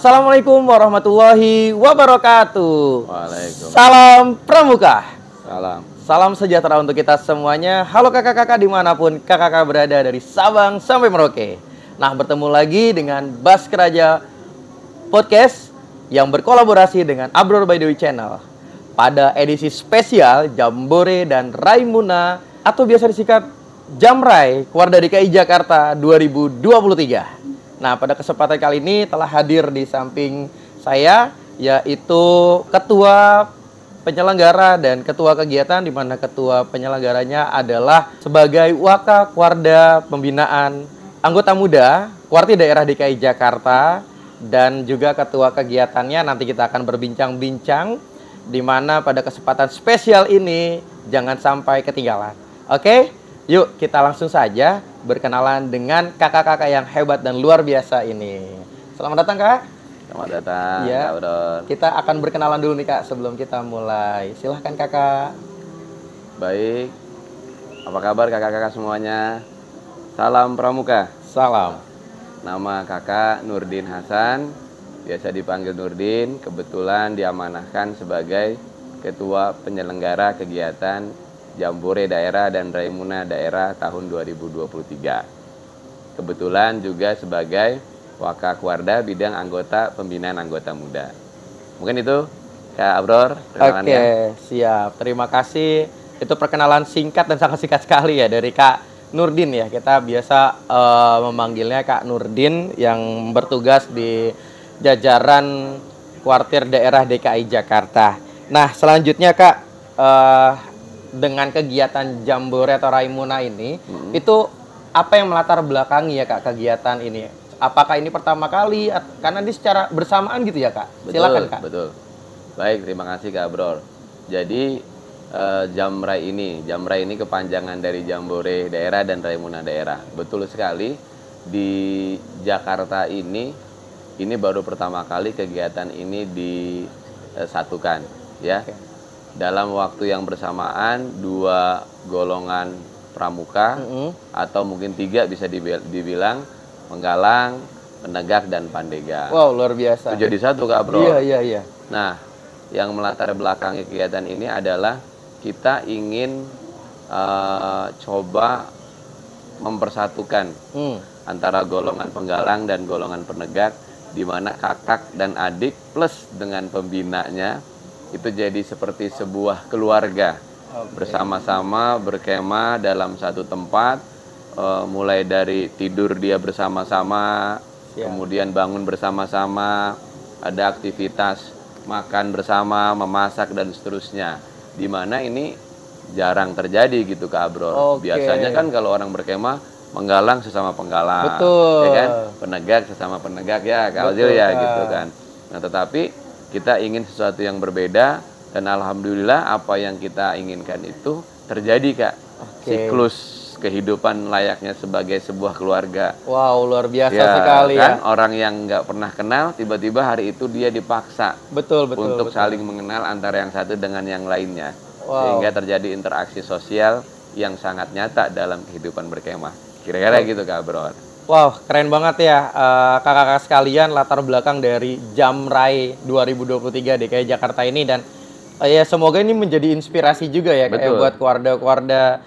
Assalamualaikum warahmatullahi wabarakatuh. Waalaikumsalam. Salam Pramuka. Salam. Salam sejahtera untuk kita semuanya. Halo kakak-kakak dimanapun kakak-kakak berada dari Sabang sampai Merauke. Nah, bertemu lagi dengan Baskeraja Podcast yang berkolaborasi dengan Abror by Dewi Channel pada edisi spesial Jambore dan Raimuna atau biasa disingkat Jamrai Warda DKI Jakarta 2023. Nah, pada kesempatan kali ini telah hadir di samping saya yaitu Ketua Penyelenggara dan Ketua Kegiatan, di mana Ketua Penyelenggaranya adalah sebagai Warda Pembinaan Anggota Muda Warti Daerah DKI Jakarta, dan juga Ketua Kegiatannya nanti kita akan berbincang-bincang, di mana pada kesempatan spesial ini jangan sampai ketinggalan. Oke, yuk kita langsung saja berkenalan dengan kakak-kakak yang hebat dan luar biasa ini. Selamat datang, Kak. Selamat datang, Ya, Kak Bron. kita akan berkenalan dulu nih, Kak, sebelum kita mulai. Silahkan, Kakak. Baik. Apa kabar kakak-kakak semuanya? Salam Pramuka. Salam. Nama kakak Nurdin Hasan, biasa dipanggil Nurdin. Kebetulan diamanahkan sebagai Ketua Penyelenggara Kegiatan Jambore Daerah dan Raimuna Daerah tahun 2023. Kebetulan juga sebagai Wakakwarda bidang anggota pembinaan anggota muda. Mungkin itu Kak Abror perkenalannya. Oke, siap. Terima kasih. Itu perkenalan singkat dan sangat singkat sekali ya dari Kak Nurdin ya. Kita biasa memanggilnya Kak Nurdin yang bertugas di jajaran Kuartir Daerah DKI Jakarta. Nah, selanjutnya Kak, dengan kegiatan Jambore atau Raimuna ini, itu apa yang melatar belakangi ya Kak kegiatan ini? Apakah ini pertama kali? Karena ini secara bersamaan gitu ya Kak? Silakan Kak. Betul. Baik, terima kasih Kak Bror. Jadi Jamrai ini kepanjangan dari Jambore Daerah dan Raimuna Daerah. Betul sekali, di Jakarta ini baru pertama kali kegiatan ini disatukan ya. Oke. Dalam waktu yang bersamaan, dua golongan pramuka atau mungkin tiga bisa dibilang, Penggalang, Penegak, dan Pandega. Wow, luar biasa. Itu jadi satu Kak Bro. Iya. Nah, yang melatar belakangi kegiatan ini adalah kita ingin coba mempersatukan antara golongan Penggalang dan golongan Penegak, di mana kakak dan adik plus dengan pembinanya itu jadi seperti sebuah keluarga. Bersama-sama berkemah dalam satu tempat, mulai dari tidur dia bersama-sama, kemudian bangun bersama-sama, ada aktivitas makan bersama, memasak dan seterusnya. Di mana ini jarang terjadi gitu Kak Abror. Biasanya kan kalau orang berkemah, Penggalang sesama Penggalang, betul, ya kan? Penegak sesama Penegak ya, Kak Ozil ya gitu kan. Nah, tetapi kita ingin sesuatu yang berbeda, dan alhamdulillah apa yang kita inginkan itu terjadi Kak. Siklus kehidupan layaknya sebagai sebuah keluarga. Wow, luar biasa Ya, sekali kan? ya. Orang yang nggak pernah kenal, tiba-tiba hari itu dia dipaksa Betul. untuk saling mengenal antara yang satu dengan yang lainnya. Wow. Sehingga terjadi interaksi sosial yang sangat nyata dalam kehidupan berkemah. Kira-kira gitu Kak Bro. Wow, keren banget ya kakak-kakak sekalian, latar belakang dari Jamrai 2023 DKI Jakarta ini, dan ya semoga ini menjadi inspirasi juga ya kayak buat keluarga-keluarga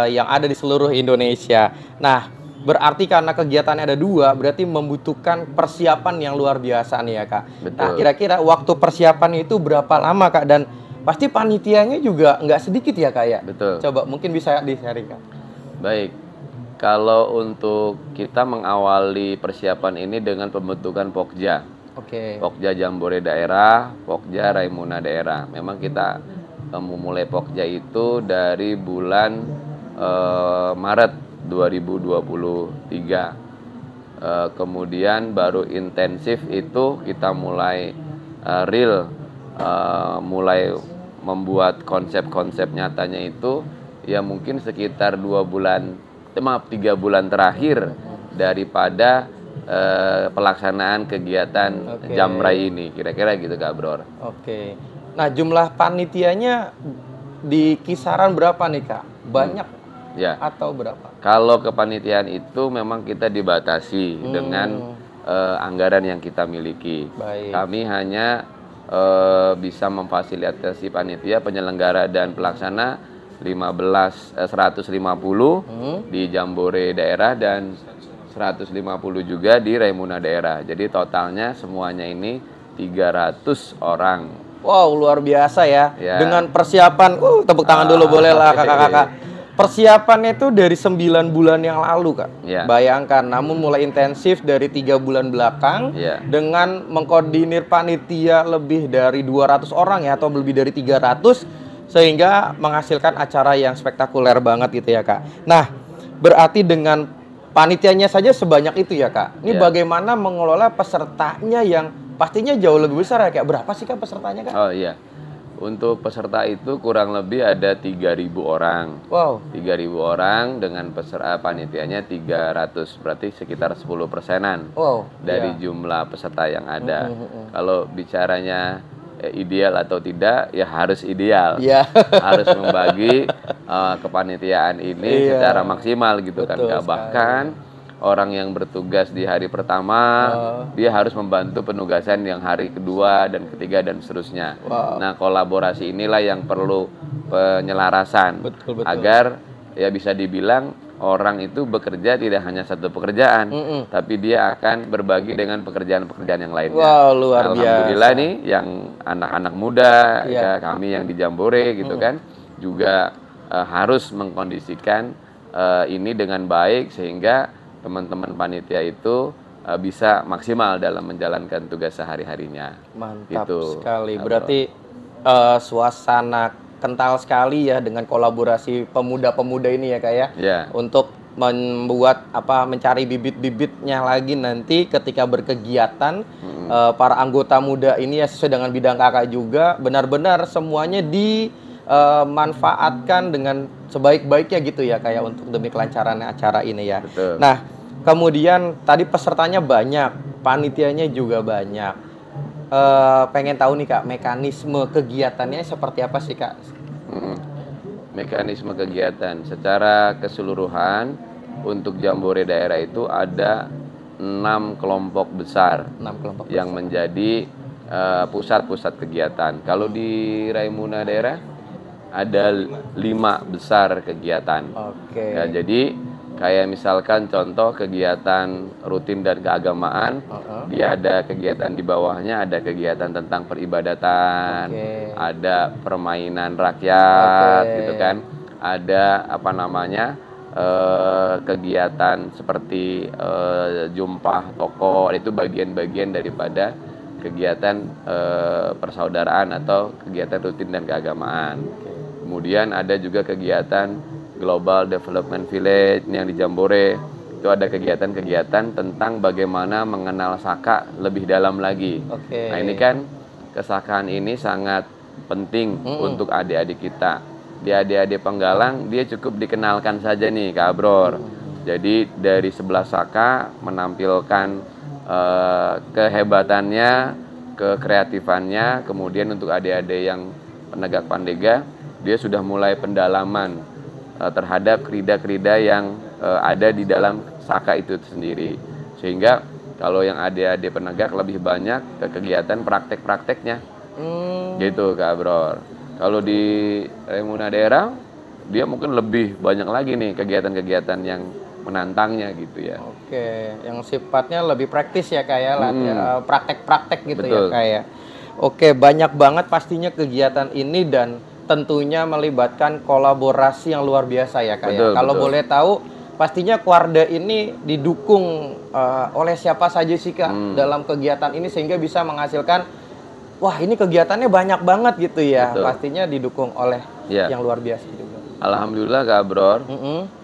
yang ada di seluruh Indonesia. Nah, berarti karena kegiatannya ada dua, berarti membutuhkan persiapan yang luar biasa nih ya Kak. Betul. Nah, kira-kira waktu persiapan itu berapa lama Kak? Dan pasti panitianya juga nggak sedikit ya Kak ya? Betul. Coba mungkin bisa di-sharing Kak. Baik. Kalau untuk kita mengawali persiapan ini dengan pembentukan Pokja. Pokja Jambore Daerah, Pokja Raimuna Daerah. Memang kita memulai Pokja itu dari bulan Maret 2023. Kemudian baru intensif itu kita mulai real, mulai membuat konsep-konsep nyatanya itu ya mungkin sekitar 3 bulan terakhir daripada pelaksanaan kegiatan Jamrai ini, kira-kira gitu Kak Bro. Nah, jumlah panitianya di kisaran berapa nih Kak? Banyak ya atau berapa? Kalau kepanitiaan itu memang kita dibatasi dengan anggaran yang kita miliki. Baik. Kami hanya bisa memfasilitasi panitia, penyelenggara dan pelaksana 150 di Jambore daerah dan 150 juga di Raimuna daerah. Jadi totalnya semuanya ini 300 orang. Wow, luar biasa ya. Ya. Dengan persiapan, tepuk tangan dulu boleh lah kakak-kakak. Persiapannya itu dari 9 bulan yang lalu, Kak. Ya. Bayangkan, namun mulai intensif dari 3 bulan belakang Ya. dengan mengkoordinir panitia lebih dari 200 orang ya, atau lebih dari 300, sehingga menghasilkan acara yang spektakuler banget gitu ya, Kak. Nah, berarti dengan panitianya saja sebanyak itu ya, Kak. Ini Ya. bagaimana mengelola pesertanya yang pastinya jauh lebih besar ya, Kak? Berapa sih, Kak, pesertanya, Kak? Oh iya. Untuk peserta itu kurang lebih ada 3.000 orang. Wow. 3.000 orang dengan peserta panitianya 300, berarti sekitar 10%-an Wow. dari jumlah peserta yang ada. Kalau bicaranya ideal atau tidak, ya harus ideal. Iya. Harus membagi kepanitiaan ini Iya. secara maksimal gitu kan. Betul Kak. Bahkan orang yang bertugas di hari pertama, dia harus membantu penugasan yang hari kedua dan ketiga dan seterusnya. Wow. Nah, kolaborasi inilah yang perlu penyelarasan. Betul. Agar ya bisa dibilang orang itu bekerja tidak hanya satu pekerjaan, tapi dia akan berbagi dengan pekerjaan-pekerjaan yang lainnya. Wow, luar Alhamdulillah biasa. nih yang anak-anak muda, ya, kami yang di Jambore gitu kan, juga harus mengkondisikan ini dengan baik sehingga teman-teman panitia itu bisa maksimal dalam menjalankan tugas sehari-harinya. Mantap Gitu. sekali. Berarti suasana kental sekali ya dengan kolaborasi pemuda-pemuda ini ya, Kak ya. Ya. Untuk membuat mencari bibit-bibitnya lagi nanti ketika berkegiatan para anggota muda ini ya, sesuai dengan bidang Kakak juga, benar-benar semuanya dimanfaatkan dengan sebaik-baiknya gitu ya, kayak untuk demi kelancaran acara ini ya. Betul. Nah, kemudian tadi pesertanya banyak, panitianya juga banyak. Pengen tahu nih, Kak, mekanisme kegiatannya seperti apa sih, Kak? Mekanisme kegiatan secara keseluruhan untuk Jambore daerah itu ada 6 kelompok besar 6 kelompok yang menjadi pusat-pusat kegiatan. Kalau di Raimuna daerah ada 5 besar kegiatan. Oke. Ya, jadi kayak misalkan contoh kegiatan rutin dan keagamaan, dia ada kegiatan di bawahnya, ada kegiatan tentang peribadatan, ada permainan rakyat, gitu kan, ada kegiatan seperti jumpah tokoh, itu bagian-bagian daripada kegiatan persaudaraan atau kegiatan rutin dan keagamaan. Kemudian ada juga kegiatan Global Development Village yang di Jambore. Itu ada kegiatan-kegiatan tentang bagaimana mengenal Saka lebih dalam lagi. Nah, ini kan kesakaan ini sangat penting untuk adik-adik kita. Di adik-adik Penggalang dia cukup dikenalkan saja nih, Kak Abror. Jadi dari 11 Saka menampilkan kehebatannya, kekreatifannya. Kemudian untuk adik-adik yang penegak pandega, dia sudah mulai pendalaman terhadap krida-krida yang ada di dalam Saka itu sendiri. Sehingga kalau yang adik-adik penegak lebih banyak ke kegiatan praktek-prakteknya. Gitu, Kak Abror. Kalau di Raimuna daerah, dia mungkin lebih banyak lagi nih kegiatan-kegiatan yang menantangnya gitu ya. Oke, yang sifatnya lebih praktis ya, Kak ya, praktek-praktek gitu. Betul. Ya, Kak ya. Oke, banyak banget pastinya kegiatan ini dan tentunya melibatkan kolaborasi yang luar biasa ya, Kak ya. Kalau boleh tahu, pastinya Kuarda ini didukung oleh siapa saja sih, Kak, dalam kegiatan ini sehingga bisa menghasilkan, wah ini kegiatannya banyak banget gitu ya. Pastinya didukung oleh yang luar biasa juga. Alhamdulillah, Kak Bror,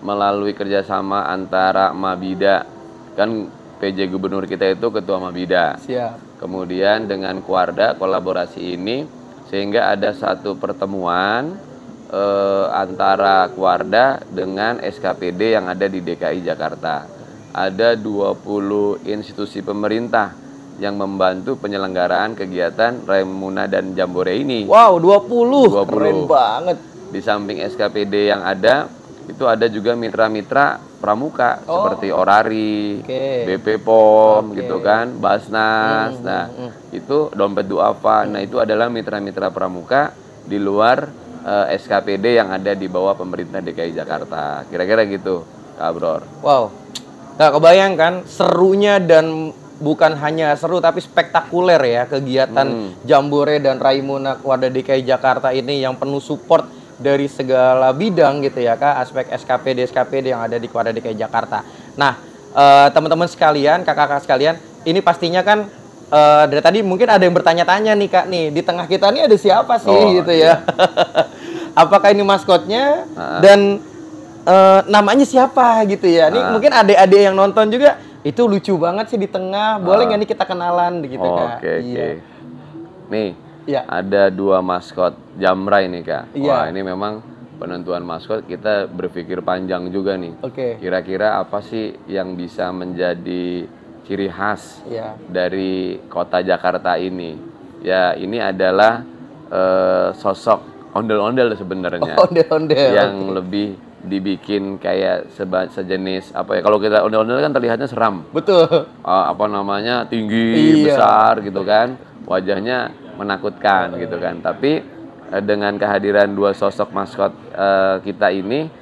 melalui kerjasama antara Mabida, kan PJ Gubernur kita itu Ketua Mabida. Siap. Kemudian dengan Kuarda kolaborasi ini, sehingga ada satu pertemuan antara Kuarda dengan SKPD yang ada di DKI Jakarta. Ada 20 institusi pemerintah yang membantu penyelenggaraan kegiatan Raimuna dan Jambore ini. Wow, 20. Keren banget. Di samping SKPD yang ada, itu ada juga mitra-mitra pramuka seperti Orari, Oke. BP POM gitu kan, Basnas. Nah, itu Dompet Duafa. Nah, itu adalah mitra-mitra pramuka di luar SKPD yang ada di bawah pemerintah DKI Jakarta. Kira-kira gitu, Kak Abror. Wow. Nggak kebayang kan serunya, dan bukan hanya seru tapi spektakuler ya kegiatan Jambore dan Raimuna Warda DKI Jakarta ini yang penuh support dari segala bidang gitu ya Kak, aspek SKPD yang ada di Warda DKI Jakarta. Nah, teman-teman sekalian, kakak-kakak sekalian, ini pastinya kan dari tadi mungkin ada yang bertanya-tanya nih Kak nih, di tengah kita nih ada siapa sih gitu ya. Apakah ini maskotnya dan namanya siapa gitu ya. Ini mungkin adik-adik yang nonton juga, itu lucu banget sih di tengah. Boleh nggak nih kita kenalan gitu Kak? Oke. Nih, ya. ada 2 maskot Jamra ini Kak. Iya. Wah, ini memang penentuan maskot kita berpikir panjang juga nih. Oke. Kira-kira apa sih yang bisa menjadi ciri khas dari kota Jakarta ini? Ya, ini adalah sosok ondel-ondel sebenarnya. Ondel-ondel. Yang lebih dibikin kayak sejenis apa ya, kalau kita ondel-ondel kan terlihatnya seram. Betul. Apa namanya, tinggi, besar gitu kan, wajahnya menakutkan gitu kan. Tapi dengan kehadiran 2 sosok maskot kita ini,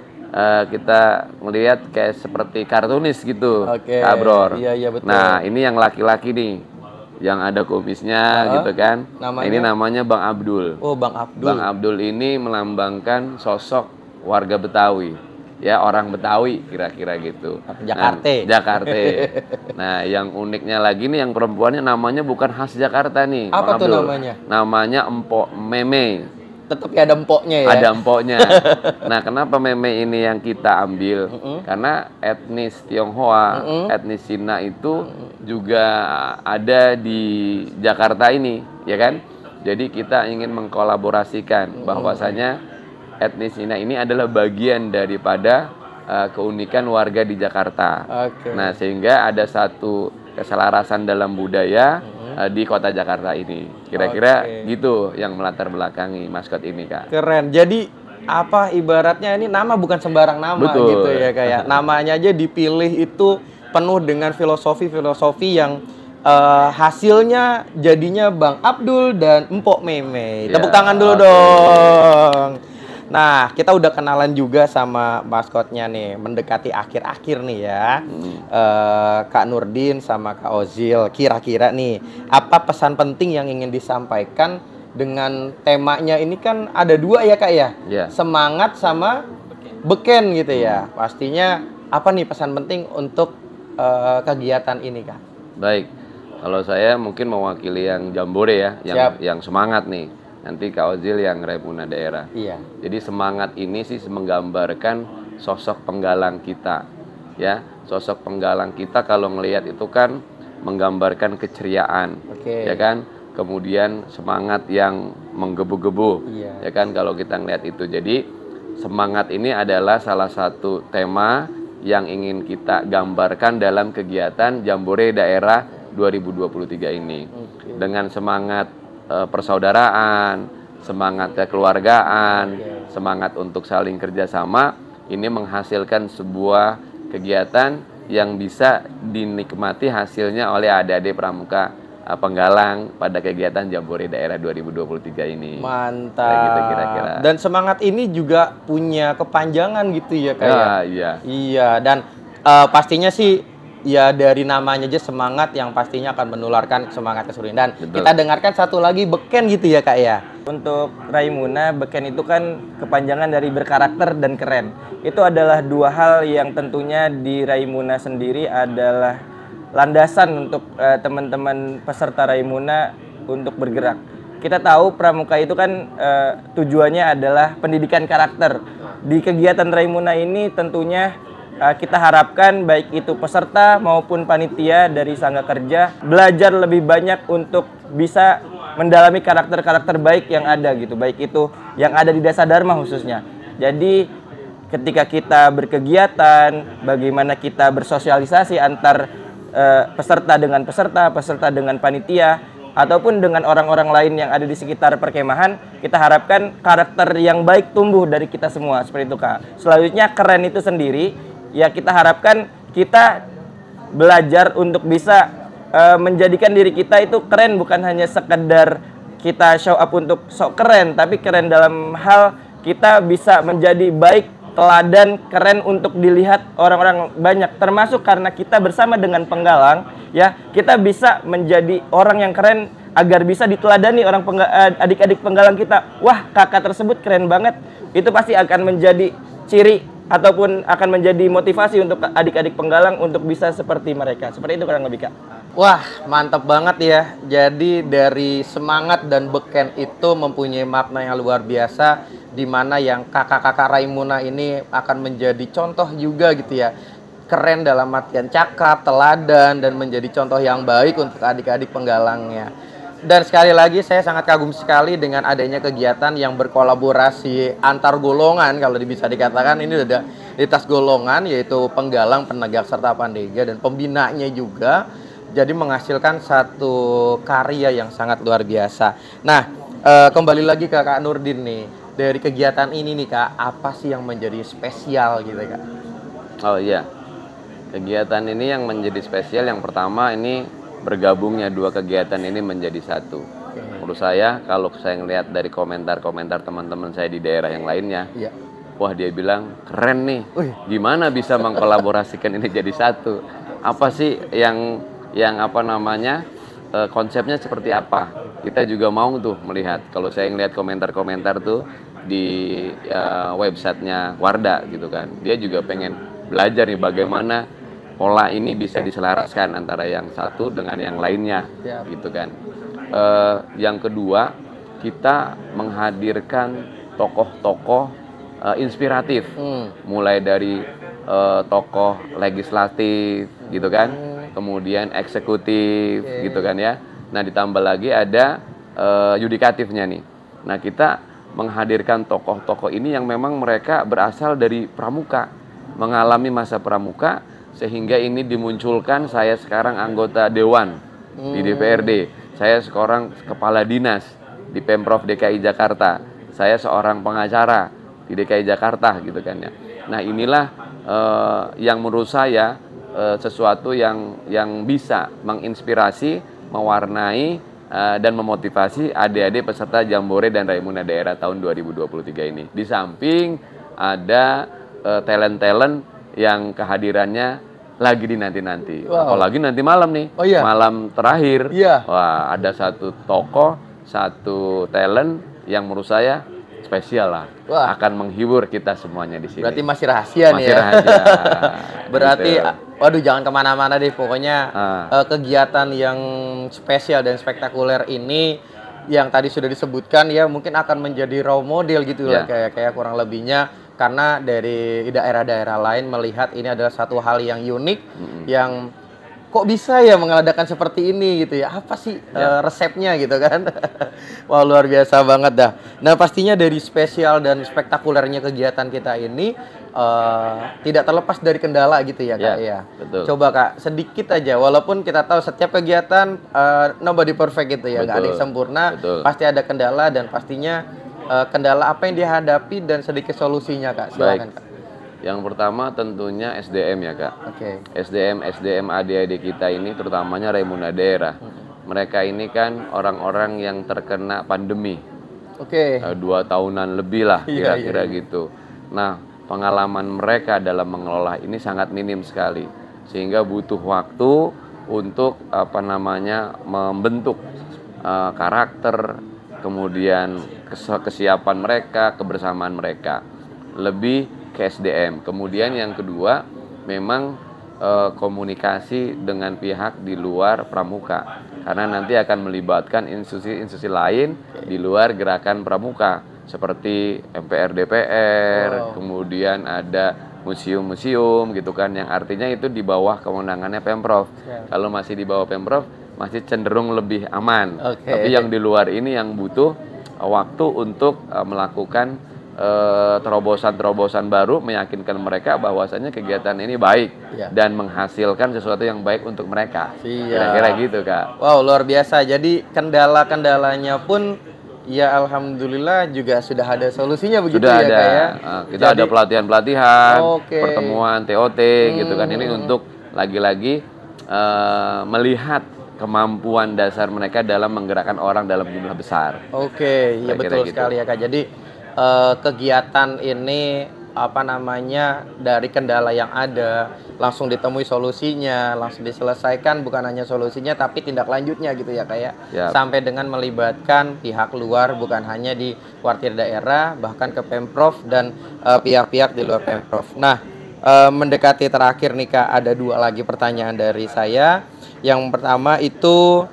kita melihat kayak seperti kartunis gitu, Kak Abror. Iya, betul. Nah, ini yang laki-laki nih, yang ada kumisnya gitu kan. Namanya? Ini namanya Bang Abdul. Oh, Bang Abdul. Bang Abdul ini melambangkan sosok warga Betawi, ya, orang Betawi kira-kira gitu. Jakarta. Nah, Jakarta. Nah, yang uniknya lagi nih, yang perempuannya namanya bukan khas Jakarta nih. Apa tuh namanya? Namanya Empok Meme. Tetap ya ada empoknya ya. Ada empoknya. Nah, kenapa Meme ini yang kita ambil? Karena etnis Tionghoa, etnis Cina itu juga ada di Jakarta ini, ya kan? Jadi kita ingin mengkolaborasikan bahwasanya etnis Cina ini adalah bagian daripada keunikan warga di Jakarta. Nah, sehingga ada satu keselarasan dalam budaya di kota Jakarta ini. Kira-kira gitu yang melatar belakangi maskot ini, Kak. Keren. Jadi apa ibaratnya, ini nama bukan sembarang nama. Betul. Gitu ya kayak namanya aja dipilih itu penuh dengan filosofi yang hasilnya jadinya Bang Abdul dan Empok Meme. Tepuk tangan dulu dong. Nah, kita udah kenalan juga sama maskotnya nih, mendekati akhir-akhir nih ya. Kak Nurdin sama Kak Ozil, kira-kira nih, apa pesan penting yang ingin disampaikan dengan temanya ini? Kan ada 2 ya Kak ya? Semangat sama beken gitu ya. Pastinya apa nih pesan penting untuk kegiatan ini Kak? Baik, kalau saya mungkin mewakili yang Jambore ya, yang semangat nih. Nanti Kak Ozil yang Raimuna daerah. Iya. Jadi semangat ini sih menggambarkan sosok penggalang kita, ya. Sosok penggalang kita kalau ngelihat itu kan menggambarkan keceriaan, ya kan. Kemudian semangat yang menggebu-gebu, ya kan. Kalau kita ngelihat itu, jadi semangat ini adalah salah satu tema yang ingin kita gambarkan dalam kegiatan Jambore Daerah 2023 ini. Dengan semangat persaudaraan, semangat kekeluargaan, semangat untuk saling kerjasama, ini menghasilkan sebuah kegiatan yang bisa dinikmati hasilnya oleh adik-adik pramuka penggalang pada kegiatan Jambore Daerah 2023 ini. Mantap. Kayak gitu kira-kira. Dan semangat ini juga punya kepanjangan gitu ya Kak? Iya. Dan pastinya sih ya dari namanya aja semangat, yang pastinya akan menularkan semangat keseluruhan. Dan kita dengarkan satu lagi, beken gitu ya Kak ya. Untuk Raimuna, beken itu kan kepanjangan dari berkarakter dan keren. Itu adalah 2 hal yang tentunya di Raimuna sendiri adalah landasan untuk teman-teman peserta Raimuna untuk bergerak. Kita tahu pramuka itu kan tujuannya adalah pendidikan karakter. Di kegiatan Raimuna ini tentunya kita harapkan baik itu peserta maupun panitia dari Sangga Kerja belajar lebih banyak untuk bisa mendalami karakter-karakter baik yang ada gitu, baik itu yang ada di Desa Dharma khususnya. Jadi ketika kita berkegiatan, bagaimana kita bersosialisasi antar peserta dengan peserta, peserta dengan panitia, ataupun dengan orang-orang lain yang ada di sekitar perkemahan, kita harapkan karakter yang baik tumbuh dari kita semua, seperti itu Kak. Selanjutnya keren itu sendiri, ya kita harapkan kita belajar untuk bisa menjadikan diri kita itu keren, bukan hanya sekedar kita show up untuk sok keren, tapi keren dalam hal kita bisa menjadi baik, teladan, keren untuk dilihat orang-orang banyak, termasuk karena kita bersama dengan penggalang ya, kita bisa menjadi orang yang keren agar bisa diteladani orang adik-adik penggalang kita. Wah, kakak tersebut keren banget. Itu pasti akan menjadi ciri ataupun akan menjadi motivasi untuk adik-adik penggalang untuk bisa seperti mereka. Seperti itu kurang lebih Kak. Wah, mantap banget ya. Jadi dari semangat dan beken itu mempunyai makna yang luar biasa, di mana yang kakak-kakak Raimuna ini akan menjadi contoh juga gitu ya. Keren dalam artian cakap, teladan, dan menjadi contoh yang baik untuk adik-adik penggalangnya. Dan sekali lagi saya sangat kagum sekali dengan adanya kegiatan yang berkolaborasi antar golongan, kalau bisa dikatakan ini ada lintas golongan, yaitu penggalang, penegak, serta pandega, dan pembinanya juga. Jadi menghasilkan satu karya yang sangat luar biasa. Nah, kembali lagi ke Kak Nurdin nih. Dari kegiatan ini nih Kak, apa sih yang menjadi spesial gitu Kak? Oh iya, kegiatan ini yang menjadi spesial yang pertama ini bergabungnya dua kegiatan ini menjadi satu. Menurut saya, kalau saya ngelihat dari komentar-komentar teman-teman saya di daerah yang lainnya, wah dia bilang keren nih, gimana bisa mengkolaborasikan ini jadi satu? Apa sih yang apa namanya konsepnya seperti apa? Kita juga mau tuh melihat. Kalau saya ngelihat komentar-komentar tuh di websitenya Wardah gitu kan, dia juga pengen belajar nih bagaimana pola ini bisa diselaraskan antara yang satu dengan yang lainnya, gitu kan. Yang kedua, kita menghadirkan tokoh-tokoh inspiratif, mulai dari tokoh legislatif, gitu kan, kemudian eksekutif, gitu kan ya. Nah, ditambah lagi ada yudikatifnya nih. Nah, kita menghadirkan tokoh-tokoh ini yang memang mereka berasal dari pramuka, mengalami masa pramuka, sehingga ini dimunculkan. Saya sekarang anggota dewan di DPRD, saya seorang kepala dinas di Pemprov DKI Jakarta, saya seorang pengacara di DKI Jakarta, gitu kan ya. Nah, inilah yang menurut saya sesuatu yang bisa menginspirasi, mewarnai dan memotivasi adik-adik peserta Jambore dan Raimuna Daerah tahun 2023 ini. Di samping ada talent-talent yang kehadirannya lagi dinanti-nanti. Apalagi nanti malam nih, malam terakhir. Wah, ada satu tokoh, satu talent yang menurut saya spesial lah. Akan menghibur kita semuanya di sini. Berarti masih rahasia nih ya? Masih rahasia. Berarti, waduh jangan kemana-mana deh. Pokoknya kegiatan yang spesial dan spektakuler ini, yang tadi sudah disebutkan ya, mungkin akan menjadi role model gitu lah, kayak kurang lebihnya. Karena dari daerah-daerah lain melihat ini adalah satu hal yang unik, yang kok bisa ya mengadakan seperti ini gitu ya, apa sih resepnya gitu kan. Wah, luar biasa banget dah. Nah, pastinya dari spesial dan spektakulernya kegiatan kita ini tidak terlepas dari kendala gitu ya Kak ya. Betul. Coba Kak, sedikit aja, walaupun kita tahu setiap kegiatan nobody perfect gitu ya, nggak ada yang sempurna, pasti ada kendala, dan pastinya kendala apa yang dihadapi dan sedikit solusinya Kak. Silakan Kak. Yang pertama tentunya SDM ya Kak. SDM adik-adik kita ini, terutamanya Raimuna Daerah. Mereka ini kan orang-orang yang terkena pandemi. 2 tahunan lebih lah kira-kira gitu. Nah, pengalaman mereka dalam mengelola ini sangat minim sekali, sehingga butuh waktu untuk membentuk karakter, kemudian kesiapan mereka, kebersamaan mereka, lebih ke SDM. Kemudian yang kedua, memang komunikasi dengan pihak di luar pramuka, karena nanti akan melibatkan institusi-institusi lain di luar gerakan pramuka, seperti MPR DPR, kemudian ada museum-museum gitu kan, yang artinya itu di bawah kewenangannya Pemprov. Kalau masih di bawah Pemprov, masih cenderung lebih aman. Tapi yang di luar ini yang butuh waktu untuk melakukan terobosan-terobosan baru meyakinkan mereka bahwasanya kegiatan ini baik dan menghasilkan sesuatu yang baik untuk mereka. Kira-kira gitu, Kak. Wow, luar biasa. Jadi kendala-kendalanya pun ya alhamdulillah juga sudah ada solusinya begitu sudah ya, ada. Kak ya. Kita ada pelatihan-pelatihan, pertemuan TOT gitu kan. Ini untuk lagi-lagi melihat kemampuan dasar mereka dalam menggerakkan orang dalam jumlah besar. Oke, ya betul gitu. sekali ya, Kak. Jadi kegiatan ini dari kendala yang ada langsung ditemui solusinya, langsung diselesaikan, bukan hanya solusinya tapi tindak lanjutnya gitu ya, Kak ya. Sampai dengan melibatkan pihak luar, bukan hanya di kuartir daerah, bahkan ke Pemprov dan pihak-pihak di luar Pemprov. Nah, mendekati terakhir nih, Kak, ada 2 lagi pertanyaan dari saya. Yang pertama itu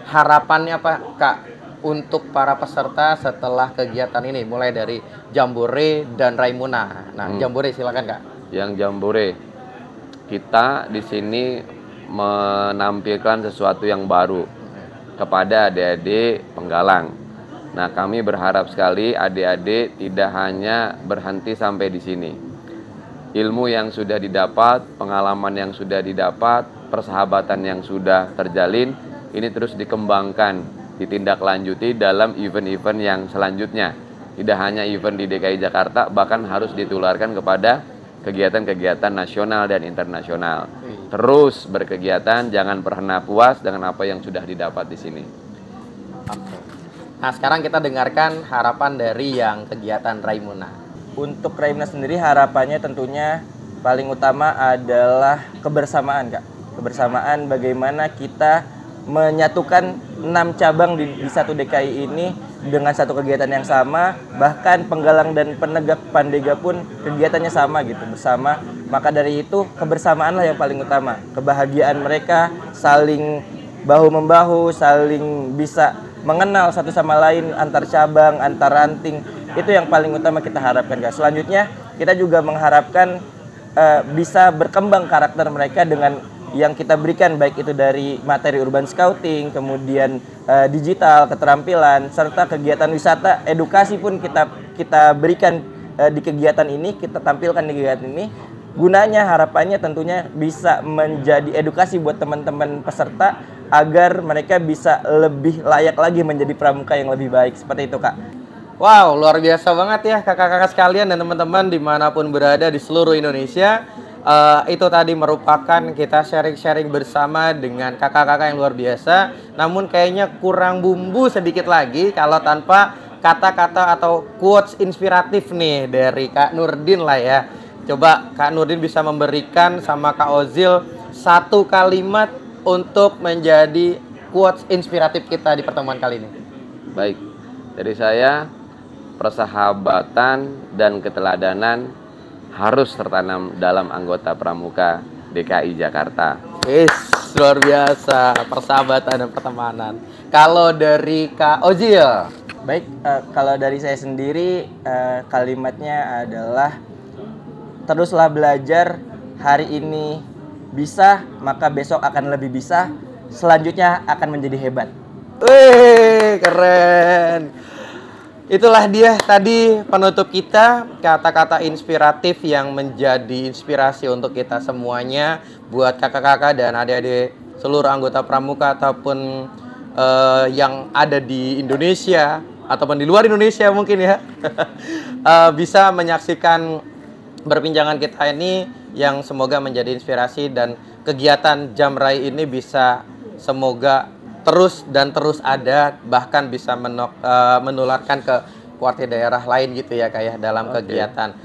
harapannya apa, Kak, untuk para peserta setelah kegiatan ini, mulai dari Jambore dan Raimuna. Nah, Jambore silakan, Kak. Yang Jambore, kita di sini menampilkan sesuatu yang baru kepada adik-adik penggalang. Nah, kami berharap sekali adik-adik tidak hanya berhenti sampai di sini. Ilmu yang sudah didapat, pengalaman yang sudah didapat, persahabatan yang sudah terjalin, ini terus dikembangkan, ditindaklanjuti dalam event-event yang selanjutnya. Tidak hanya event di DKI Jakarta, bahkan harus ditularkan kepada kegiatan-kegiatan nasional dan internasional. Terus berkegiatan, jangan pernah puas dengan apa yang sudah didapat di sini. Oke. Nah, sekarang kita dengarkan harapan dari yang kegiatan Raimuna. Untuk Raimuna sendiri harapannya tentunya paling utama adalah kebersamaan, Kak. Kebersamaan bagaimana kita menyatukan 6 cabang di satu DKI ini dengan satu kegiatan yang sama, bahkan penggalang dan penegak Pandega pun kegiatannya sama gitu, bersama. Maka dari itu kebersamaanlah yang paling utama. Kebahagiaan mereka saling bahu-membahu, saling bisa mengenal satu sama lain antar cabang, antar ranting. Itu yang paling utama kita harapkan, Kak. Selanjutnya kita juga mengharapkan bisa berkembang karakter mereka dengan yang kita berikan, baik itu dari materi urban scouting, kemudian digital, keterampilan, serta kegiatan wisata, edukasi pun kita berikan di kegiatan ini, kita tampilkan di kegiatan ini. Gunanya, harapannya tentunya bisa menjadi edukasi buat teman-teman peserta agar mereka bisa lebih layak lagi menjadi pramuka yang lebih baik. Seperti itu, Kak. Wow, luar biasa banget ya kakak-kakak sekalian dan teman-teman dimanapun berada di seluruh Indonesia. Itu tadi merupakan kita sharing-sharing bersama dengan kakak-kakak yang luar biasa. Namun kayaknya kurang bumbu sedikit lagi kalau tanpa kata-kata atau quotes inspiratif nih dari Kak Nurdin lah ya. Coba Kak Nurdin bisa memberikan sama Kak Ozil 1 kalimat untuk menjadi quotes inspiratif kita di pertemuan kali ini. Baik, dari saya, persahabatan dan keteladanan harus tertanam dalam anggota pramuka DKI Jakarta. Luar biasa, persahabatan dan pertemanan. Kalau dari Kak Ozil? Baik, kalau dari saya sendiri kalimatnya adalah teruslah belajar, hari ini bisa, maka besok akan lebih bisa, selanjutnya akan menjadi hebat. Keren. Itulah dia tadi penutup kita, kata-kata inspiratif yang menjadi inspirasi untuk kita semuanya, buat kakak-kakak dan adik-adik seluruh anggota pramuka ataupun yang ada di Indonesia ataupun di luar Indonesia mungkin ya. Bisa menyaksikan perbincangan kita ini yang semoga menjadi inspirasi, dan kegiatan Jamrai ini bisa semoga terus ada, bahkan bisa menularkan ke kuartir daerah lain gitu ya, kayak dalam kegiatan.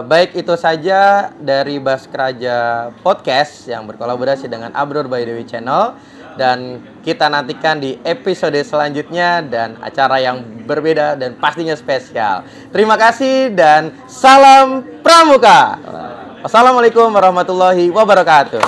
Baik, itu saja dari Baskeraja Podcast yang berkolaborasi dengan Abror by Dewi Channel, dan kita nantikan di episode selanjutnya dan acara yang berbeda dan pastinya spesial. Terima kasih dan salam pramuka. Wassalamualaikum warahmatullahi wabarakatuh.